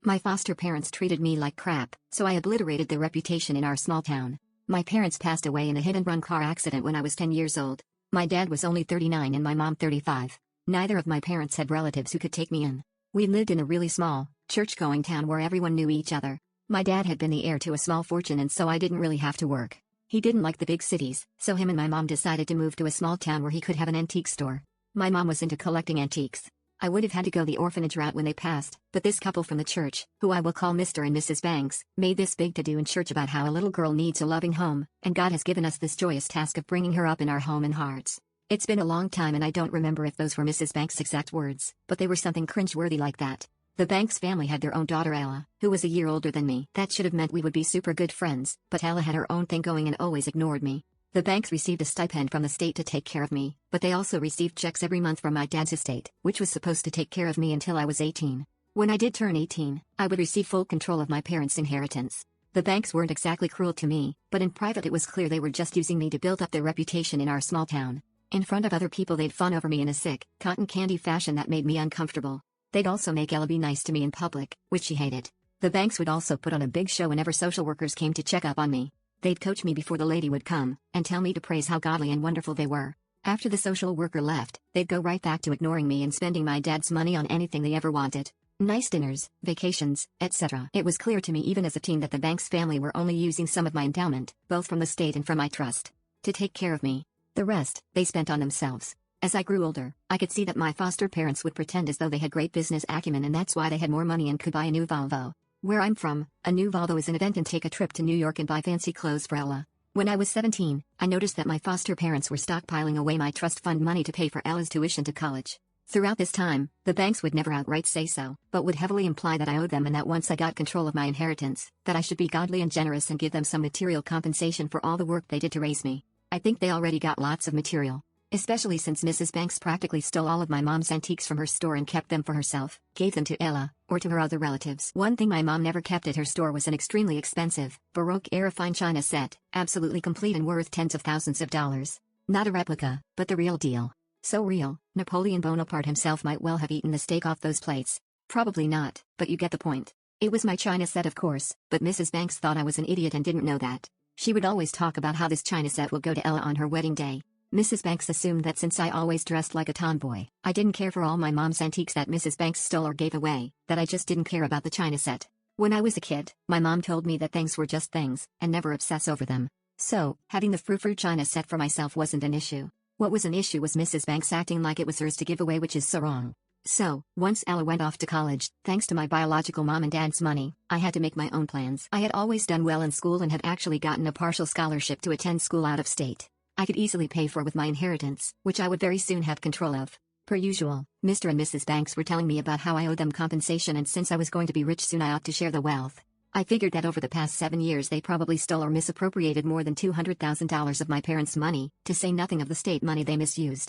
My foster parents treated me like crap, so I obliterated their reputation in our small town. My parents passed away in a hit-and-run car accident when I was 10 years old. My dad was only 39 and my mom 35. Neither of my parents had relatives who could take me in. We lived in a really small, church-going town where everyone knew each other. My dad had been the heir to a small fortune and so I didn't really have to work. He didn't like the big cities, so him and my mom decided to move to a small town where he could have an antique store. My mom was into collecting antiques. I would have had to go the orphanage route when they passed, but this couple from the church, who I will call Mr. and Mrs. Banks, made this big to-do in church about how a little girl needs a loving home, and God has given us this joyous task of bringing her up in our home and hearts. It's been a long time and I don't remember if those were Mrs. Banks' exact words, but they were something cringe-worthy like that. The Banks family had their own daughter Ella, who was a year older than me. That should have meant we would be super good friends, but Ella had her own thing going and always ignored me. The Banks received a stipend from the state to take care of me, but they also received checks every month from my dad's estate, which was supposed to take care of me until I was 18. When I did turn 18, I would receive full control of my parents' inheritance. The Banks weren't exactly cruel to me, but in private it was clear they were just using me to build up their reputation in our small town. In front of other people they'd fawn over me in a sick, cotton candy fashion that made me uncomfortable. They'd also make Ella be nice to me in public, which she hated. The Banks would also put on a big show whenever social workers came to check up on me. They'd coach me before the lady would come, and tell me to praise how godly and wonderful they were. After the social worker left, they'd go right back to ignoring me and spending my dad's money on anything they ever wanted. Nice dinners, vacations, etc. It was clear to me even as a teen that the Banks family were only using some of my endowment, both from the state and from my trust, to take care of me. The rest, they spent on themselves. As I grew older, I could see that my foster parents would pretend as though they had great business acumen and that's why they had more money and could buy a new Volvo. Where I'm from, a new Volvo is an event and take a trip to New York and buy fancy clothes for Ella. When I was 17, I noticed that my foster parents were stockpiling away my trust fund money to pay for Ella's tuition to college. Throughout this time, the Banks would never outright say so, but would heavily imply that I owed them and that once I got control of my inheritance, that I should be godly and generous and give them some material compensation for all the work they did to raise me. I think they already got lots of material. Especially since Mrs. Banks practically stole all of my mom's antiques from her store and kept them for herself, gave them to Ella, or to her other relatives. One thing my mom never kept at her store was an extremely expensive, Baroque-era fine china set, absolutely complete and worth tens of thousands of dollars. Not a replica, but the real deal. So real, Napoleon Bonaparte himself might well have eaten the steak off those plates. Probably not, but you get the point. It was my china set of course, but Mrs. Banks thought I was an idiot and didn't know that. She would always talk about how this china set will go to Ella on her wedding day. Mrs. Banks assumed that since I always dressed like a tomboy, I didn't care for all my mom's antiques that Mrs. Banks stole or gave away, that I just didn't care about the china set. When I was a kid, my mom told me that things were just things, and never obsess over them. So, having the frou-frou china set for myself wasn't an issue. What was an issue was Mrs. Banks acting like it was hers to give away, which is so wrong. So, once Ella went off to college, thanks to my biological mom and dad's money, I had to make my own plans. I had always done well in school and had actually gotten a partial scholarship to attend school out of state. I could easily pay for with my inheritance, which I would very soon have control of. Per usual, Mr. and Mrs. Banks were telling me about how I owed them compensation and since I was going to be rich soon I ought to share the wealth. I figured that over the past 7 years they probably stole or misappropriated more than $200,000 of my parents' money, to say nothing of the state money they misused.